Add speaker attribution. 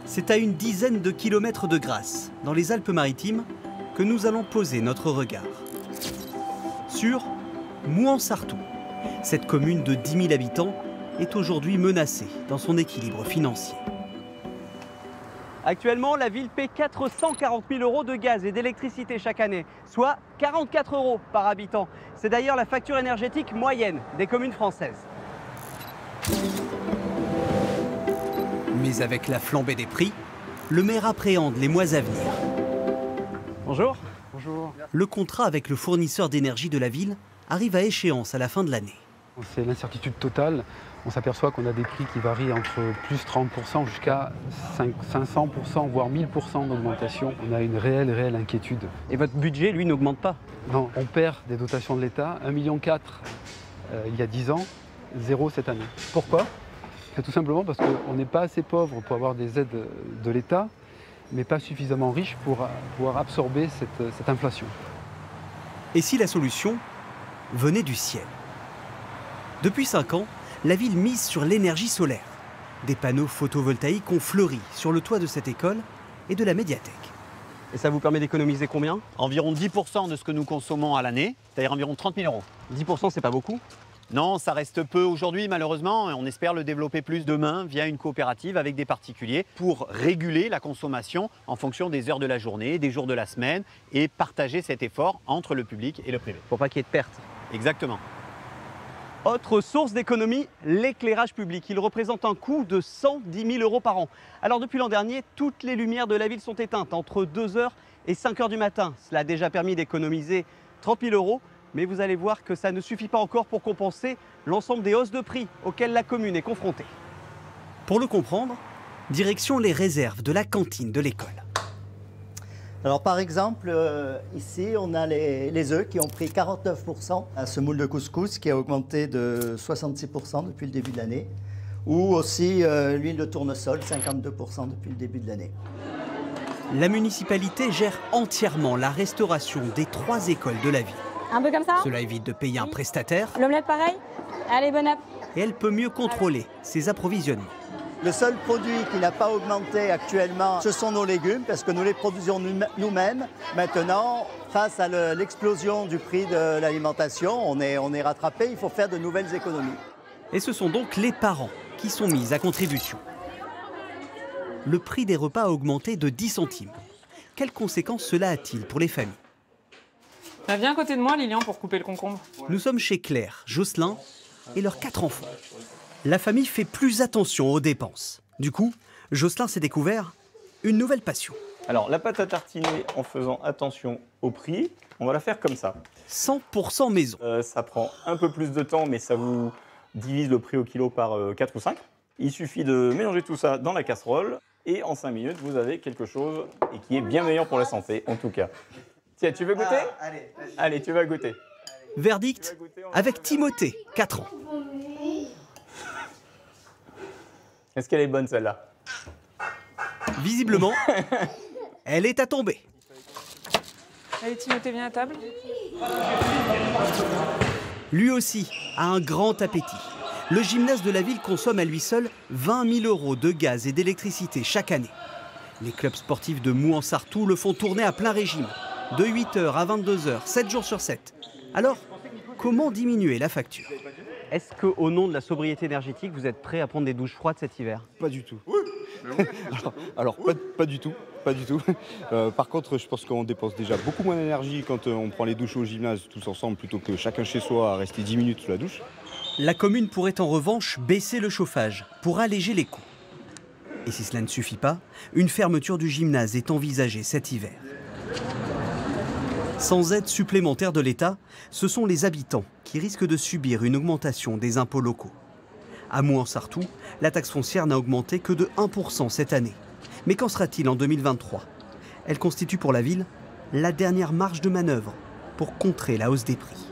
Speaker 1: C'est à une dizaine de kilomètres de Grasse, dans les Alpes-Maritimes, que nous allons poser notre regard. Sur Mouansartou, cette commune de 10 000 habitants est aujourd'hui menacée dans son équilibre financier. Actuellement, la ville paie 440 000 € de gaz et d'électricité chaque année, soit 44 € par habitant. C'est d'ailleurs la facture énergétique moyenne des communes françaises. Mais avec la flambée des prix, le maire appréhende les mois à venir. Bonjour.
Speaker 2: Bonjour.
Speaker 1: Le contrat avec le fournisseur d'énergie de la ville arrive à échéance à la fin de l'année.
Speaker 2: C'est l'incertitude totale. On s'aperçoit qu'on a des prix qui varient entre plus 30% jusqu'à 500%, voire 1000% d'augmentation. On a une réelle inquiétude.
Speaker 1: Et votre budget, lui, n'augmente pas?
Speaker 2: Non, on perd des dotations de l'État, 1,4 million il y a 10 ans, 0 cette année. Pourquoi? C'est tout simplement parce qu'on n'est pas assez pauvre pour avoir des aides de l'État, mais pas suffisamment riche pour pouvoir absorber cette inflation.
Speaker 1: Et si la solution venait du ciel? Depuis 5 ans, la ville mise sur l'énergie solaire. Des panneaux photovoltaïques ont fleuri sur le toit de cette école et de la médiathèque. Et ça vous permet d'économiser combien?
Speaker 3: Environ 10% de ce que nous consommons à l'année, c'est-à-dire environ 30 000 €.
Speaker 1: 10%, c'est pas beaucoup?
Speaker 3: Non, ça reste peu aujourd'hui malheureusement. On espère le développer plus demain via une coopérative avec des particuliers pour réguler la consommation en fonction des heures de la journée, des jours de la semaine et partager cet effort entre le public et le privé.
Speaker 1: Pour pas qu'il y ait de pertes.
Speaker 3: Exactement.
Speaker 1: Autre source d'économie, l'éclairage public. Il représente un coût de 110 000 € par an. Alors depuis l'an dernier, toutes les lumières de la ville sont éteintes entre 2 h et 5 h du matin. Cela a déjà permis d'économiser 30 000 €, mais vous allez voir que ça ne suffit pas encore pour compenser l'ensemble des hausses de prix auxquelles la commune est confrontée. Pour le comprendre, direction les réserves de la cantine de l'école.
Speaker 4: Alors par exemple, ici on a les œufs qui ont pris 49%, un semoule de couscous qui a augmenté de 66% depuis le début de l'année, ou aussi l'huile de tournesol, 52% depuis le début de l'année.
Speaker 1: La municipalité gère entièrement la restauration des 3 écoles de la ville.
Speaker 5: Un peu comme ça?
Speaker 1: Cela évite de payer un prestataire.
Speaker 5: L'omelette pareil? Allez, bon app.
Speaker 1: Et elle peut mieux contrôler ses approvisionnements.
Speaker 4: Le seul produit qui n'a pas augmenté actuellement, ce sont nos légumes, parce que nous les produisons nous-mêmes. Maintenant, face à l'explosion du prix de l'alimentation, on est rattrapé, il faut faire de nouvelles économies.
Speaker 1: Et ce sont donc les parents qui sont mis à contribution. Le prix des repas a augmenté de 10 centimes. Quelles conséquences cela a-t-il pour les familles?
Speaker 6: Viens à côté de moi, Lilian, pour couper le concombre.
Speaker 1: Nous sommes chez Claire, Jocelyn et leurs 4 enfants. La famille fait plus attention aux dépenses. Du coup, Jocelyn s'est découvert une nouvelle passion.
Speaker 7: Alors, la pâte à tartiner, en faisant attention au prix, on va la faire comme ça.
Speaker 1: 100% maison.
Speaker 7: Ça prend un peu plus de temps, mais ça vous divise le prix au kilo par 4 ou 5. Il suffit de mélanger tout ça dans la casserole et en 5 minutes, vous avez quelque chose et qui est bien meilleur pour la santé, en tout cas. Tiens, tu veux goûter? Allez, tu vas goûter.
Speaker 1: Verdict avec Timothée, 4 ans.
Speaker 7: Est-ce qu'elle est bonne, celle-là?
Speaker 1: Visiblement, elle est à tomber.
Speaker 6: Allez, Timothée, viens à table.
Speaker 1: Lui aussi a un grand appétit. Le gymnase de la ville consomme à lui seul 20 000 € de gaz et d'électricité chaque année. Les clubs sportifs de Mouansartou le font tourner à plein régime, de 8 h à 22 h, 7 jours sur 7. Alors, comment diminuer la facture? Est-ce qu'au nom de la sobriété énergétique, vous êtes prêt à prendre des douches froides cet hiver?
Speaker 8: Pas du tout. Alors pas du tout. Par contre, je pense qu'on dépense déjà beaucoup moins d'énergie quand on prend les douches au gymnase tous ensemble plutôt que chacun chez soi à rester 10 minutes sous la douche.
Speaker 1: La commune pourrait en revanche baisser le chauffage pour alléger les coûts. Et si cela ne suffit pas, une fermeture du gymnase est envisagée cet hiver. Sans aide supplémentaire de l'État, ce sont les habitants qui risquent de subir une augmentation des impôts locaux. À Mouansartou, la taxe foncière n'a augmenté que de 1% cette année. Mais qu'en sera-t-il en 2023? Elle constitue pour la ville la dernière marge de manœuvre pour contrer la hausse des prix.